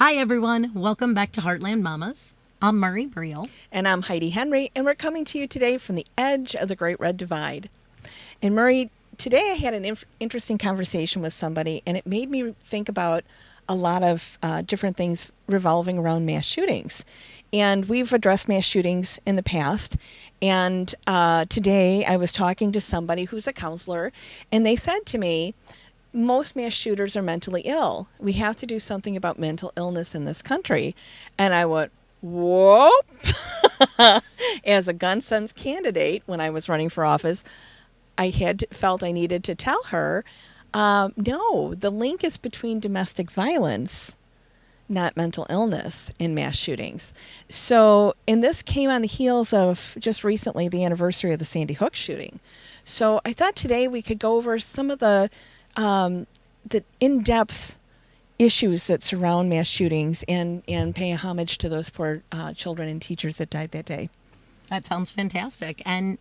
Hi, everyone. Welcome back to Heartland Mamas. I'm Murray Briel. And I'm Heidi Henry, and we're coming to you today from the edge of the Great Red Divide. And Murray, today I had an interesting conversation with somebody, and it made me think about a lot of different things revolving around mass shootings. And we've addressed mass shootings in the past. And today I was talking to somebody who's a counselor, and they said to me, most mass shooters are mentally ill. We have to do something about mental illness in this country. And I went, whoop. As a gun sense candidate, when I was running for office, felt I needed to tell her, no, the link is between domestic violence, not mental illness, in mass shootings. So, and this came on the heels of just recently the anniversary of the Sandy Hook shooting. So I thought today we could go over some of the in-depth issues that surround mass shootings and pay homage to those poor children and teachers that died that day. That sounds fantastic. And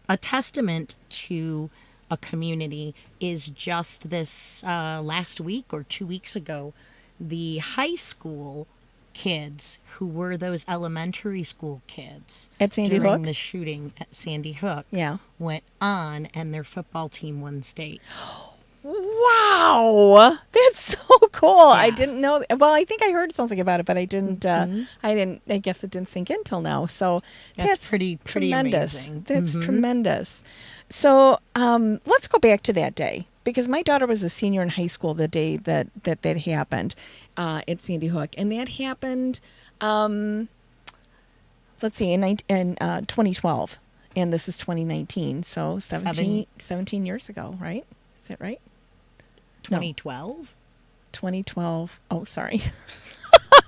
a testament to a community is just this last week or 2 weeks ago, the high school kids who were those elementary school kids at Sandy during Hook? the shooting at Sandy Hook went on and their football team won state. Wow, that's so cool. Yeah. I didn't know. Well, I think I heard something about it, but I didn't. I guess it didn't sink in till now. So that's pretty tremendous. Amazing. That's tremendous. So let's go back to that day, because my daughter was a senior in high school the day that happened at Sandy Hook, and that happened. Let's see, in 2012, and this is 2019, so 17 years ago, right? Is that right? 2012? No. 2012. Oh, sorry.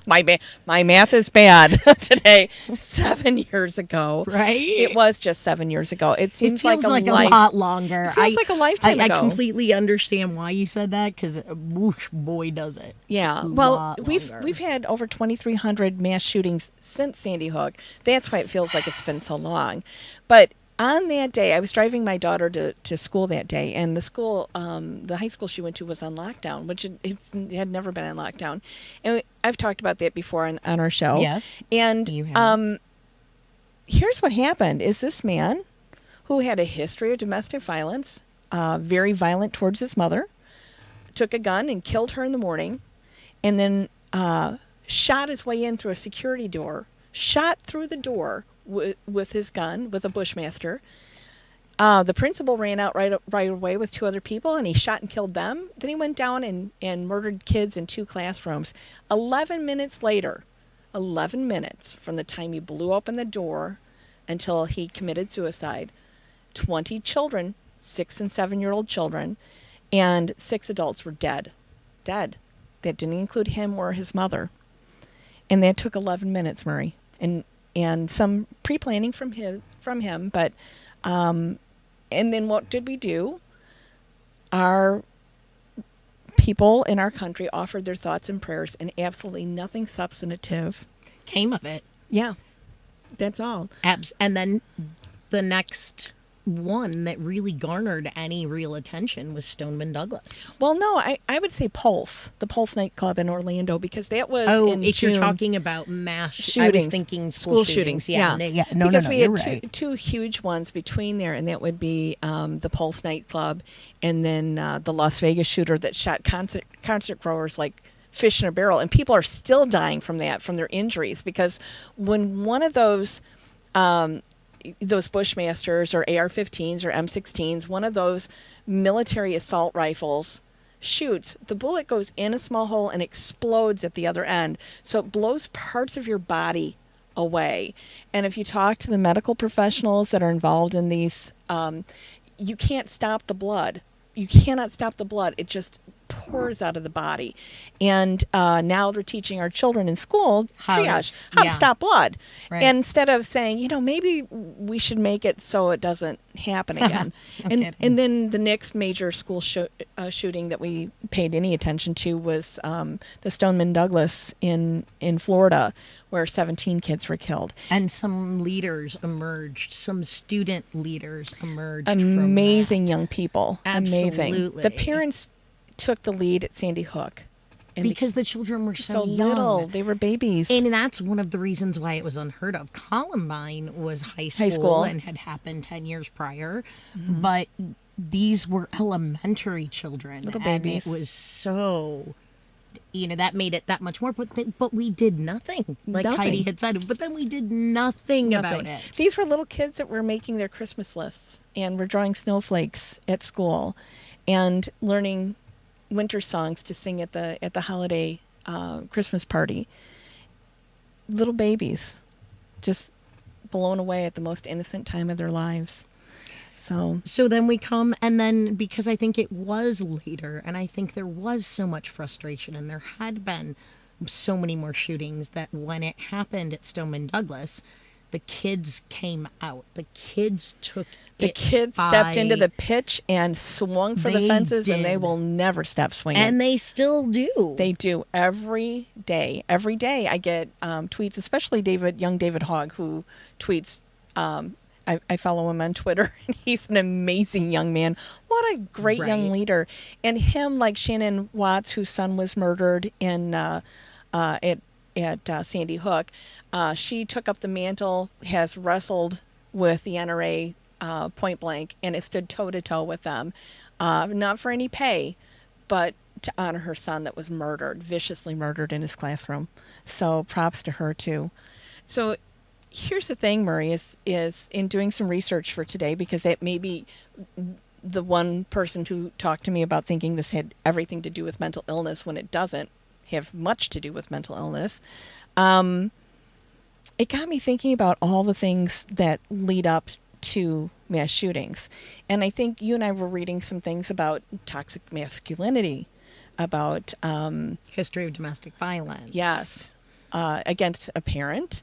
My math is bad today. 7 years ago. Right? It was just 7 years ago. It seems like a lot longer. It feels like a lifetime ago. I completely understand why you said that, because whoosh, boy, does it. Yeah. Well, we've had over 2,300 mass shootings since Sandy Hook. That's why it feels like it's been so long. But on that day, I was driving my daughter to school that day, and the high school she went to was on lockdown, which it had never been on lockdown. And I've talked about that before on our show. Yes, and you have. Here's what happened: is this man who had a history of domestic violence, very violent towards his mother, took a gun and killed her in the morning, and then shot his way in through a security door, shot through the door with his gun, with a Bushmaster. The principal ran out right away with two other people, and he shot and killed them. Then he went down and murdered kids in 2 classrooms. 11 minutes later, 11 minutes from the time he blew open the door until he committed suicide, 20 children, 6 and 7-year-old children, and 6 adults were dead. That didn't include him or his mother. And that took 11 minutes, Murray. And some pre-planning from him, but and then what did we do? Our people in our country offered their thoughts and prayers, and absolutely nothing substantive came of it. Yeah, that's all. And then the next one that really garnered any real attention was Stoneman Douglas. Well, no, I would say Pulse, the Pulse nightclub in Orlando, because that was in if June. You're talking about mass shootings. I was thinking school shootings. Yeah. No, because we had right. two huge ones between there, and that would be the Pulse nightclub, and then the Las Vegas shooter that shot concert growers like fish in a barrel, and people are still dying from their injuries, because when one of those Bushmasters or AR-15s or M16s, one of those military assault rifles shoots, the bullet goes in a small hole and explodes at the other end. So it blows parts of your body away. And if you talk to the medical professionals that are involved in these, you can't stop the blood. You cannot stop the blood. It just pours out of the body. And now they're teaching our children in school triage, how to stop blood. Right. And instead of saying, maybe we should make it so it doesn't happen again. And then the next major school shooting that we paid any attention to was the Stoneman Douglas in Florida, where 17 kids were killed. And some leaders emerged, some student leaders emerged. Amazing from that. young people. Absolutely. Amazing. The parents took the lead at Sandy Hook And because the children were so young. little. They were babies. And that's one of the reasons why it was unheard of. Columbine was high High school, school. and had happened 10 years prior. But these were elementary children. Little and babies. it was so, that made it that much more. But we did nothing, like Nothing. Heidi had said. But then we did nothing about it. These were little kids that were making their Christmas lists and were drawing snowflakes at school and learning winter songs to sing at the holiday Christmas party. Little babies, just blown away at the most innocent time of their lives. So then we come, and then because I think it was later, and I think there was so much frustration, and there had been so many more shootings, that when it happened at Stoneman Douglas, the kids came out. The kids took The it kids by- stepped into the pitch and swung for the They fences, and they did. will never stop swinging. and they still do. They do every day. Every day I get tweets, especially young David Hogg, who tweets. I follow him on Twitter, and he's an amazing young man. What a great young Right. leader. And him, like Shannon Watts, whose son was murdered at Sandy Hook, she took up the mantle, has wrestled with the NRA point blank, and has stood toe-to-toe with them. Not for any pay, but to honor her son that was murdered, viciously murdered in his classroom. So props to her, too. So here's the thing, Murray, is in doing some research for today, because it may be the one person who talked to me about thinking this had everything to do with mental illness when it doesn't have much to do with mental illness. It got me thinking about all the things that lead up to mass shootings. And I think you and I were reading some things about toxic masculinity, about History of domestic violence. yes, against a parent,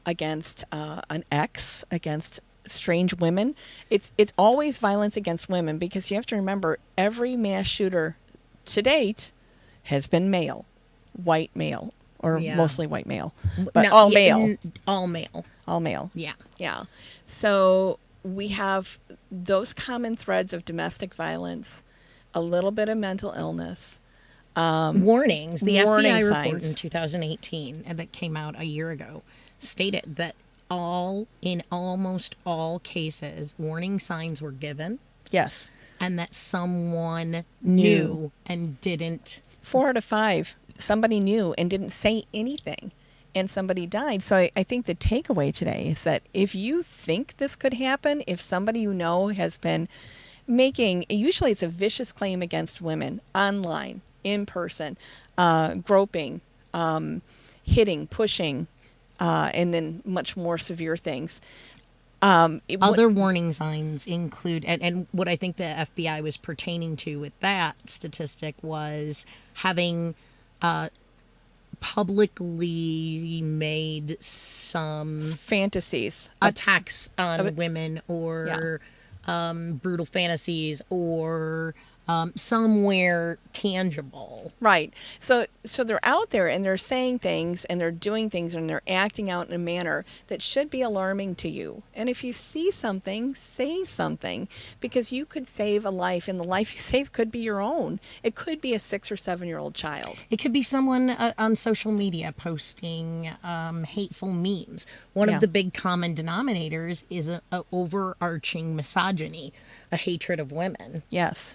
against an ex, against strange women. It's always violence against women, because you have to remember every mass shooter to date has been male, white male, or Yeah. mostly white male, but No, all yeah, male, all male. all male. Yeah. Yeah. So we have those common threads of domestic violence, a little bit of mental illness. Warnings. The Warning FBI report signs. in 2018, and that came out a year ago, stated that in almost all cases, warning signs were given, Yes. and that someone Knew. knew and didn't. 4 out of 5, somebody knew and didn't say anything, and somebody died. So I think the takeaway today is that if you think this could happen, if somebody you know has been making, usually it's a vicious claim against women, online, in person, groping, hitting, pushing, and then much more severe things. Other warning signs include, and what I think the FBI was pertaining to with that statistic was having publicly made some Fantasies. attacks on it- women, or brutal fantasies, or somewhere tangible. Right. So they're out there and they're saying things and they're doing things and they're acting out in a manner that should be alarming to you. And if you see something, say something, because you could save a life, and the life you save could be your own. It could be a 6 or 7-year-old child. It could be someone on social media posting hateful memes. One Yeah. of the big common denominators is a overarching misogyny, a hatred of women. Yes.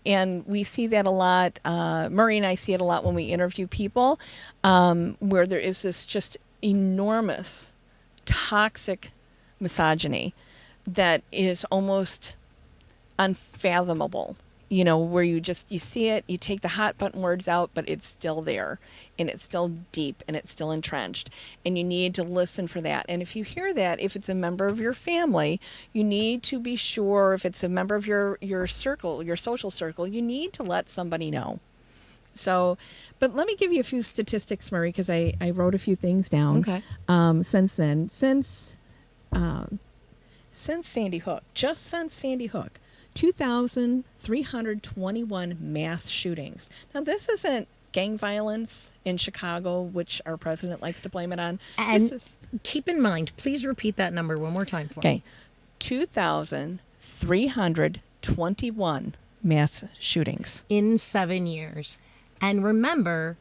And we see that a lot. Murray and I see it a lot when we interview people, where there is this just enormous toxic misogyny that is almost unfathomable. You know, where you see it, you take the hot button words out, but it's still there, and it's still deep, and it's still entrenched, and you need to listen for that. And if you hear that, if it's a member of your family, you need to be sure. If it's a member of your circle, your social circle, you need to let somebody know. So, but let me give you a few statistics, Murray, because I wrote a few things down. Okay. Since then, since Sandy Hook, just since Sandy Hook, 2,321 mass shootings. Now, this isn't gang violence in Chicago, which our president likes to blame it on. And This is, keep in mind, please repeat that number one more time for okay, me. 2,321 mass shootings. In 7 years. And remember,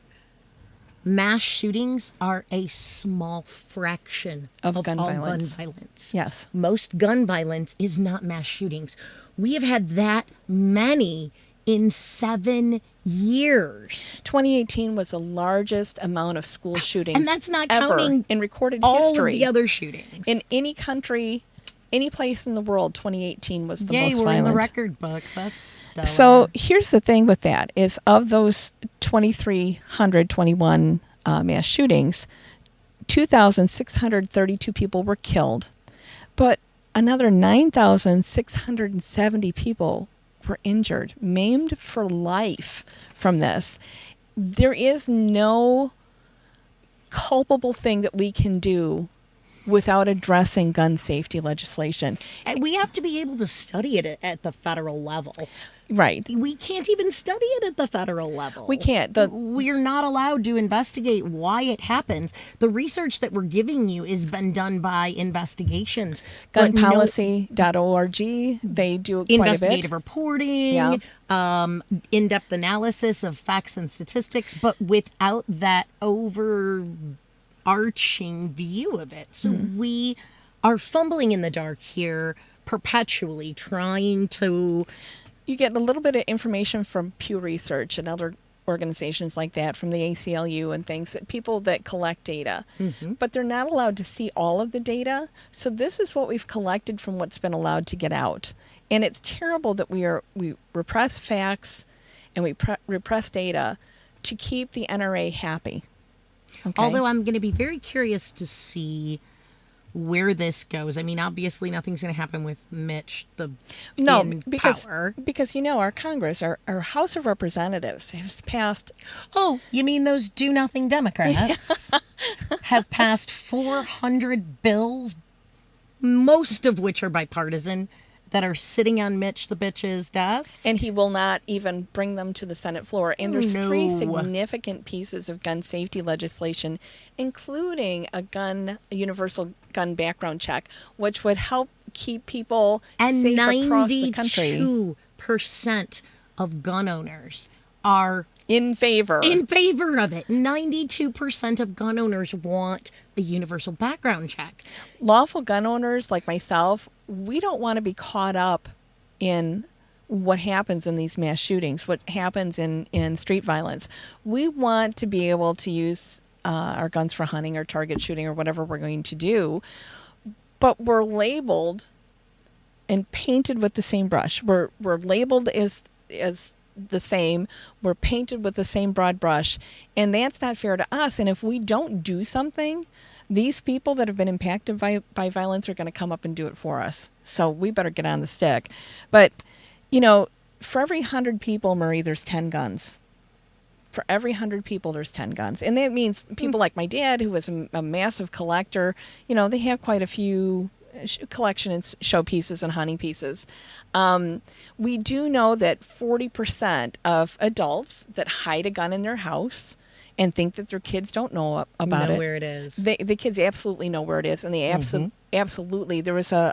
mass shootings are a small fraction Of gun all violence. gun violence. Yes. Most gun violence is not mass shootings. We have had that many in 7 years. 2018 was the largest amount of school shootings And that's not ever counting in recorded all history. of the other shootings. In any country, any place in the world, 2018 was the Yay, most we're violent. in the record books. That's stellar. So here's the thing with that is of those 2,321 mass shootings, 2,632 people were killed, but another 9,670 people were injured, maimed for life from this. There is no culpable thing that we can do without addressing gun safety legislation. And we have to be able to study it at the federal level. Right. We can't even study it at the federal level. We can't. We're not allowed to investigate why it happens. The research that we're giving you has been done by investigations. but no- Gunpolicy.org, they do quite a investigative bit. reporting, Yeah. in-depth analysis of facts and statistics, but without that overarching view of it. So we are fumbling in the dark here, perpetually trying to... You get a little bit of information from Pew Research and other organizations like that, from the ACLU and things, people that collect data. But they're not allowed to see all of the data. So this is what we've collected from what's been allowed to get out. And it's terrible that we repress facts and we repress data to keep the NRA happy. Okay? Although I'm going to be very curious to see where this goes. I mean, obviously nothing's going to happen with Mitch, in power. Because our Congress, our House of Representatives has passed. Oh, you mean those do-nothing Democrats have passed 400 bills, most of which are bipartisan, that are sitting on Mitch the bitch's desk? And he will not even bring them to the Senate floor. And there's No. 3 significant pieces of gun safety legislation, including a universal gun background check, which would help keep people And safe across the country. 92% of gun owners are In favor. of it. 92% of gun owners want a universal background check. Lawful gun owners like myself, we don't want to be caught up in what happens in these mass shootings, what happens in street violence. We want to be able to use our guns for hunting or target shooting or whatever we're going to do, but we're labeled and painted with the same brush. We're labeled as the same. We're painted with the same broad brush, and that's not fair to us. And if we don't do something, these people that have been impacted by violence are going to come up and do it for us. So we better get on the stick. But, for every 100 people, Marie, there's 10 guns. For every 100 people, there's 10 guns. And that means people like my dad, who was a massive collector, they have quite a few collection and showpieces and hunting pieces. We do know that 40% of adults that hide a gun in their house and think that their kids don't know about it. Where it is. The kids absolutely know where it is, and they absolutely. There was a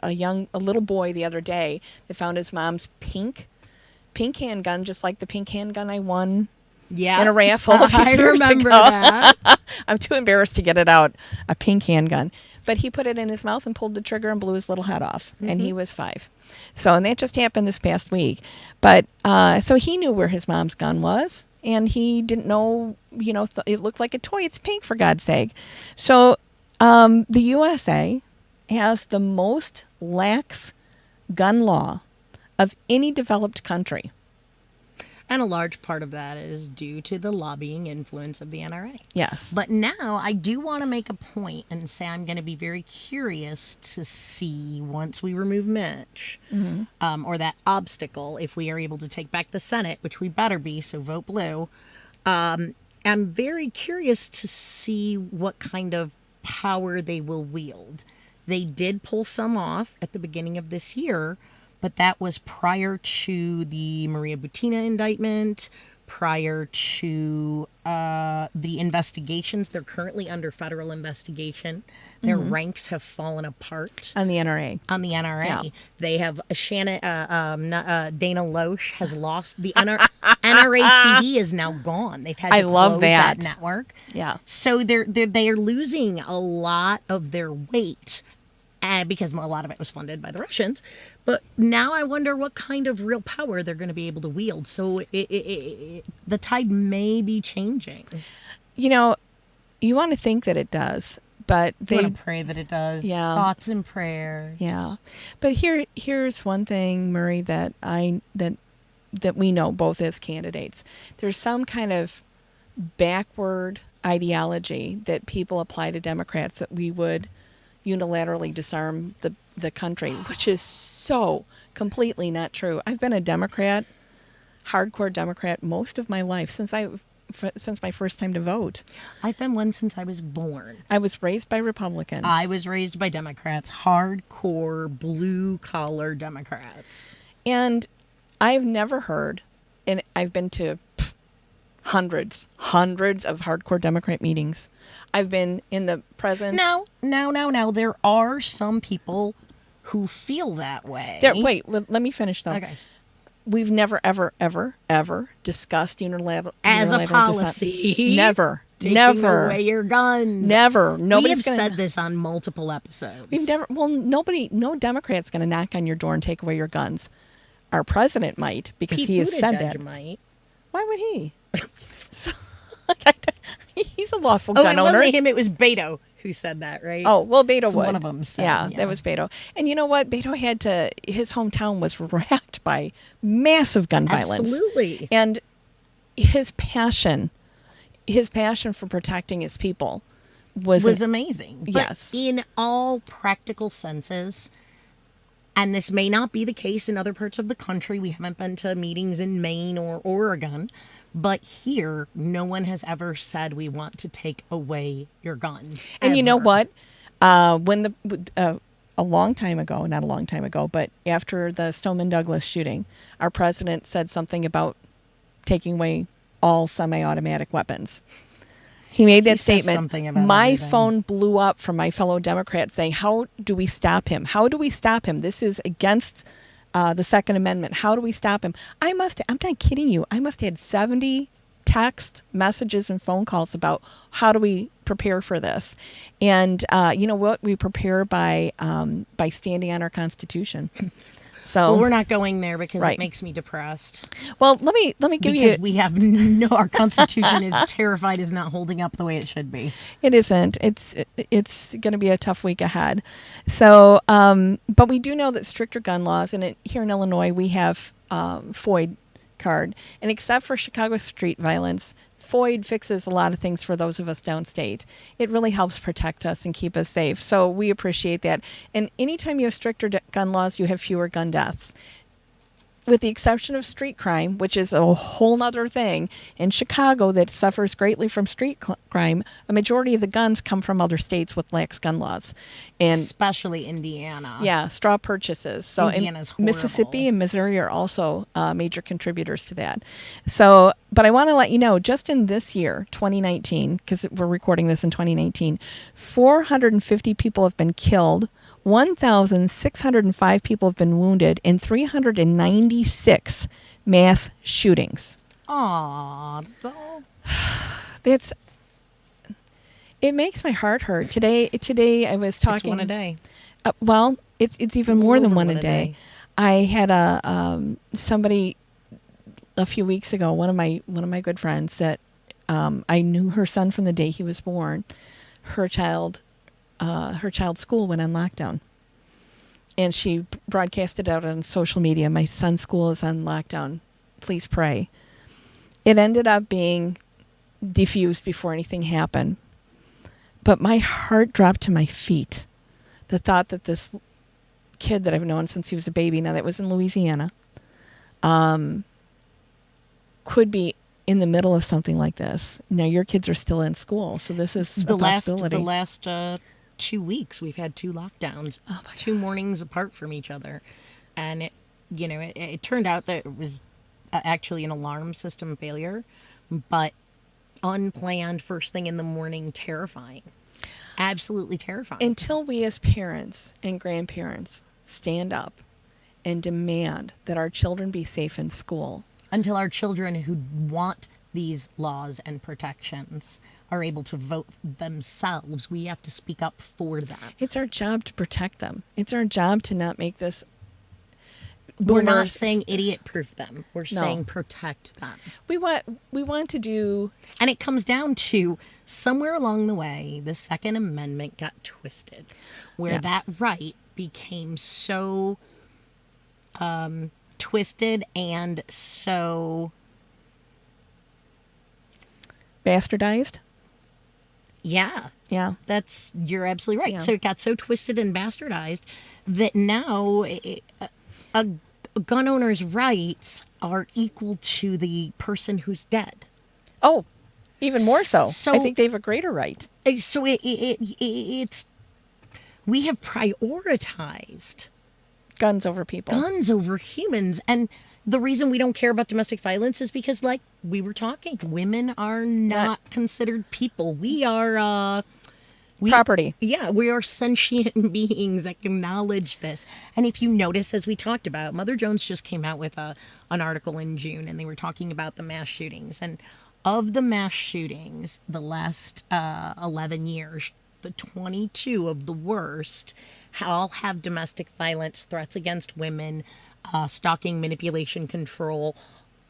little boy the other day that found his mom's pink handgun, just like the pink handgun I won in a raffle a few I years remember ago. that. I'm too embarrassed to get it out. A pink handgun, but he put it in his mouth and pulled the trigger and blew his little head off, and he was 5. So, and that just happened this past week. But so he knew where his mom's gun was. And he didn't know, it looked like a toy. It's pink, for God's sake. So the USA has the most lax gun law of any developed country. And a large part of that is due to the lobbying influence of the NRA. Yes. But now I do want to make a point and say I'm going to be very curious to see, once we remove Mitch, or that obstacle, if we are able to take back the Senate, which we better be, so vote blue. I'm very curious to see what kind of power they will wield. They did pull some off at the beginning of this year, but that was prior to the Maria Butina indictment, prior to the investigations, they're currently under federal investigation. Their ranks have fallen apart On the NRA. on the NRA. Yeah. They have Dana Loesch has lost the NRA TV is now gone. They've had to I love close that. network. Yeah. So they're losing a lot of their weight. Because a lot of it was funded by the Russians. But now I wonder what kind of real power they're going to be able to wield. So the tide may be changing. You know, you want to think that it does, but I they want to pray that it does. Yeah. Thoughts and prayers. Yeah. But here's one thing, Murray, that we know both as candidates. There's some kind of backward ideology that people apply to Democrats that we would unilaterally disarm the country, which is so completely not true. I've been a Democrat, hardcore Democrat, most of my life since my first time to vote. I've been one since I was born. I was raised by Republicans. I was raised by Democrats, hardcore blue-collar Democrats. And I've never heard, and I've been to hundreds of hardcore Democrat meetings. I've been in the presence. No. There are some people who feel that way. Wait, let me finish though. Okay. We've never, ever discussed unilateral As a disarm. policy. Never. Taking Never. away your guns. Never. We Nobody's have gonna, said this on multiple episodes. We've never. Well, no Democrat's going to knock on your door and take away your guns. Our president might, because Pete he has said Buttigieg that. might. Why would he? He's a lawful Oh, gun it owner. wasn't him. It was Beto who said that, right? Oh, well, Beto would. One of them said. Yeah, that was Beto. And you know what? Beto his hometown was racked by massive gun violence. Absolutely. And his passion for protecting his people was amazing. But yes. in all practical senses, and this may not be the case in other parts of the country. We haven't been to meetings in Maine or Oregon. But here, no one has ever said we want to take away your guns. And you know ever. what? When a long time ago, not a long time ago, but after the Stoneman Douglas shooting, our president said something about taking away all semi-automatic weapons. He made that says statement. something about My everything. phone blew up from my fellow Democrats saying, "How do we stop him? How do we stop him? This is against the Second Amendment. How do we stop him?" I'm not kidding you. I must have had 70 text messages and phone calls about how do we prepare for this. And you know what? We prepare by standing on our Constitution. So Well, we're not going there because Right. it makes me depressed. well, let me give you. Because we have our Constitution is terrified is not holding up the way it should be. It isn't. It's going to be a tough week ahead. So, but we do know that stricter gun laws, and here in Illinois we have FOID card, and except for Chicago street violence, FOID fixes a lot of things for those of us downstate. It really helps protect us and keep us safe. So we appreciate that. And anytime you have stricter gun laws, you have fewer gun deaths. With the exception of street crime, which is a whole nother thing, in Chicago that suffers greatly from street crime, a majority of the guns come from other states with lax gun laws. And Especially Indiana. yeah, straw purchases. So Indiana's Mississippi horrible. and Missouri are also major contributors to that. So, but I want to let you know, just in this year, 2019, because we're recording this in 2019, 450 people have been killed, 1,605 people have been wounded, and 396 mass shootings. Aw. It makes my heart hurt. Today I was talking. It's one a day. Well, it's even more than over one a day. I had somebody a few weeks ago. One of my good friends that I knew her son from the day he was born. Her child's school went on lockdown, and she broadcasted out on social media. My son's school is on lockdown. Please pray. It ended up being defused before anything happened. But my heart dropped to my feet. The thought that this kid that I've known since he was a baby, now that was in Louisiana, could be in the middle of something like this. Now your kids are still in school, so this is a possibility. The last 2 weeks we've had 2 lockdowns, Oh my 2 mornings apart from each other, and it turned out that it was actually an alarm system failure, but unplanned, first thing in the morning, terrifying. Absolutely terrifying. Until we as parents and grandparents stand up and demand that our children be safe in school. Until our children who want these laws and protections are able to vote themselves, we have to speak up for them. It's our job to protect them. It's our job to not make this. We're not boomers- saying idiot-proof them. We're No. saying protect them. we want to do. And it comes down to somewhere along the way, the Second Amendment got twisted, where Yeah. that right became so twisted and so, Bastardized. yeah, Yeah. you're absolutely right. Yeah. So it got so twisted and bastardized that now a gun owner's rights are equal to the person who's dead. Oh, even more so. So- I think they have a greater right. So it's we have prioritized Guns over people. guns over humans, and the reason we don't care about domestic violence is because, like we were talking, women are not considered people. We are Property. yeah, we are sentient beings. Acknowledge this. And if you notice, as we talked about, Mother Jones just came out with an article in June, and they were talking about the mass shootings. And of the mass shootings, the last 11 years, the 22 of the worst all have domestic violence, threats against women, stalking, manipulation, control.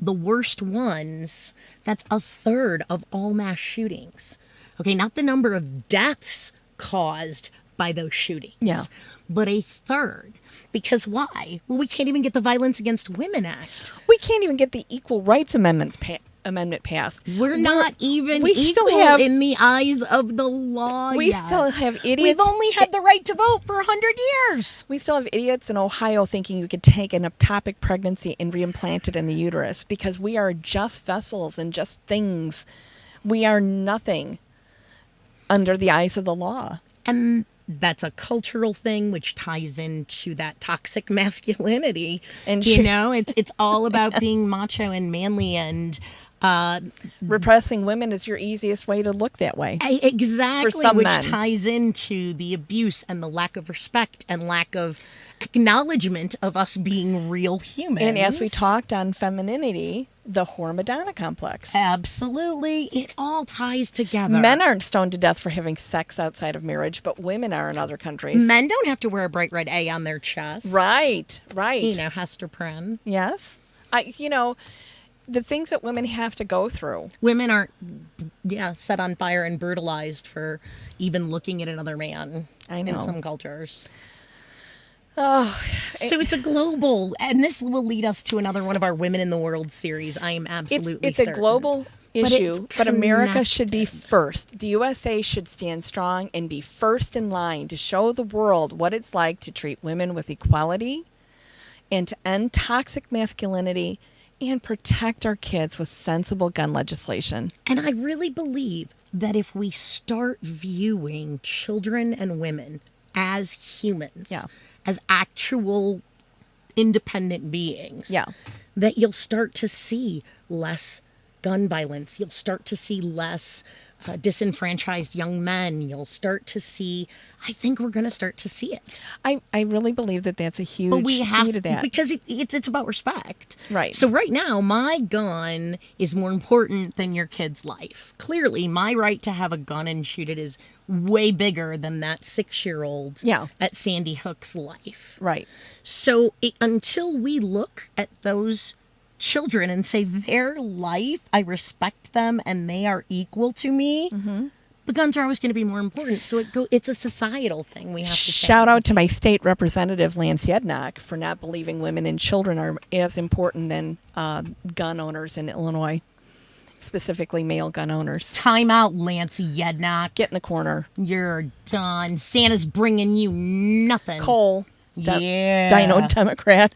The worst ones, that's a third of all mass shootings. Okay, not the number of deaths caused by those shootings. Yeah. But a third. Because why? Well, we can't even get the Violence Against Women Act. We can't even get the Equal Rights Amendment passed. We're not even we equal still have- in the eyes of the law We yet. still have idiots. We've only had the right to vote for 100 years. We still have idiots in Ohio thinking you could take an ectopic pregnancy and reimplant it in the uterus because we are just vessels and just things. We are nothing under the eyes of the law. And that's a cultural thing, which ties into that toxic masculinity. And You sure- know, it's all about being macho and manly and Repressing women is your easiest way to look that way. exactly, For some which men. ties into the abuse and the lack of respect and lack of acknowledgement of us being real humans. And as we talked on femininity, the whore Madonna complex. Absolutely, it all ties together. Men aren't stoned to death for having sex outside of marriage, but women are in other countries. Men don't have to wear a bright red A on their chest. Right. You know, Hester Prynne. Yes. The things that women have to go through. Women aren't, set on fire and brutalized for even looking at another man. I know. In some cultures. Oh, So it's a global, and this will lead us to another one of our Women in the World series. I am absolutely it's a certain. global But issue, it's but America should be connected. first. The USA should stand strong and be first in line to show the world what it's like to treat women with equality and to end toxic masculinity and protect our kids with sensible gun legislation. And I really believe that if we start viewing children and women as humans, Yeah. as actual independent beings, Yeah. that you'll start to see less gun violence. You'll start to see less disenfranchised young men. You'll start to see, I think we're going to start to see it. I really believe that that's a huge But we key have to that. because it's about respect. Right. So right now, my gun is more important than your kid's life. Clearly, my right to have a gun and shoot it is way bigger than that 6-year-old Yeah. at Sandy Hook's life. Right. So until we look at those children and say their life, I respect them and they are equal to me, the guns are always going to be more important. So it's a societal thing we have to Shout out to my state representative, Lance Yednock, for not believing women and children are as important than gun owners in Illinois, specifically male gun owners. Time out, Lance Yednock. Get in the corner. You're done. Santa's bringing you nothing. Cole. Yeah. Dino Democrat.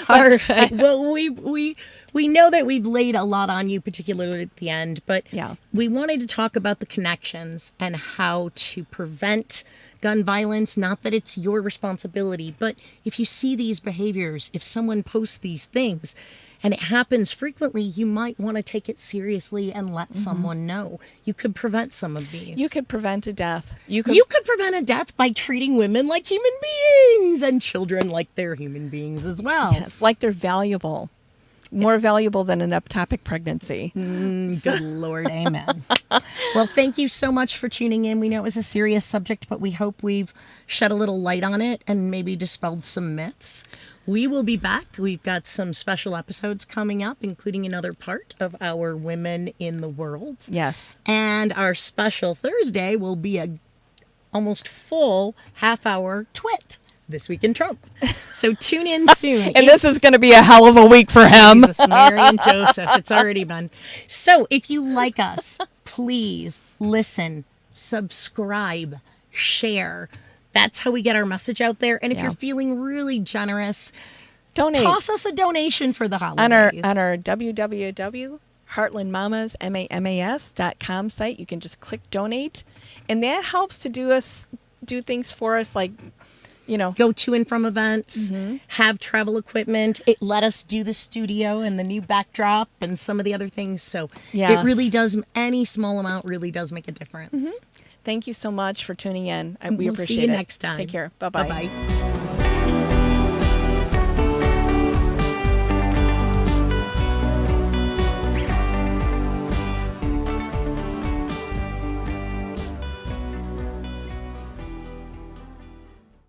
All right. Well, we know that we've laid a lot on you, particularly at the end, but Yeah. we wanted to talk about the connections and how to prevent gun violence. Not that it's your responsibility, but if you see these behaviors, if someone posts these things, and it happens frequently, you might want to take it seriously and let someone know. You could prevent some of these. You could prevent a death. You could prevent a death by treating women like human beings and children like they're human beings as well. Yes, like they're valuable. More valuable than an ectopic pregnancy. Good Lord, amen. Well, thank you so much for tuning in. We know it was a serious subject, but we hope we've shed a little light on it and maybe dispelled some myths. We will be back. We've got some special episodes coming up, including another part of our Women in the World. Yes. And our special Thursday will be a almost full half-hour twit. This Week in Trump. So tune in soon. And this is going to be a hell of a week for him. Jesus, Mary and Joseph. It's already been. So if you like us, please listen, subscribe, share. That's how we get our message out there. And if you're feeling really generous, donate. Toss us a donation for the holidays. On our www.heartlandmamas.com site, you can just click donate. And that helps to do things for us, like, go to and from events, have travel equipment. It let us do the studio and the new backdrop and some of the other things. So it really does, any small amount really does make a difference. Thank you so much for tuning in. We We'll appreciate it. See you next time. Take care. Bye-bye. Bye-bye.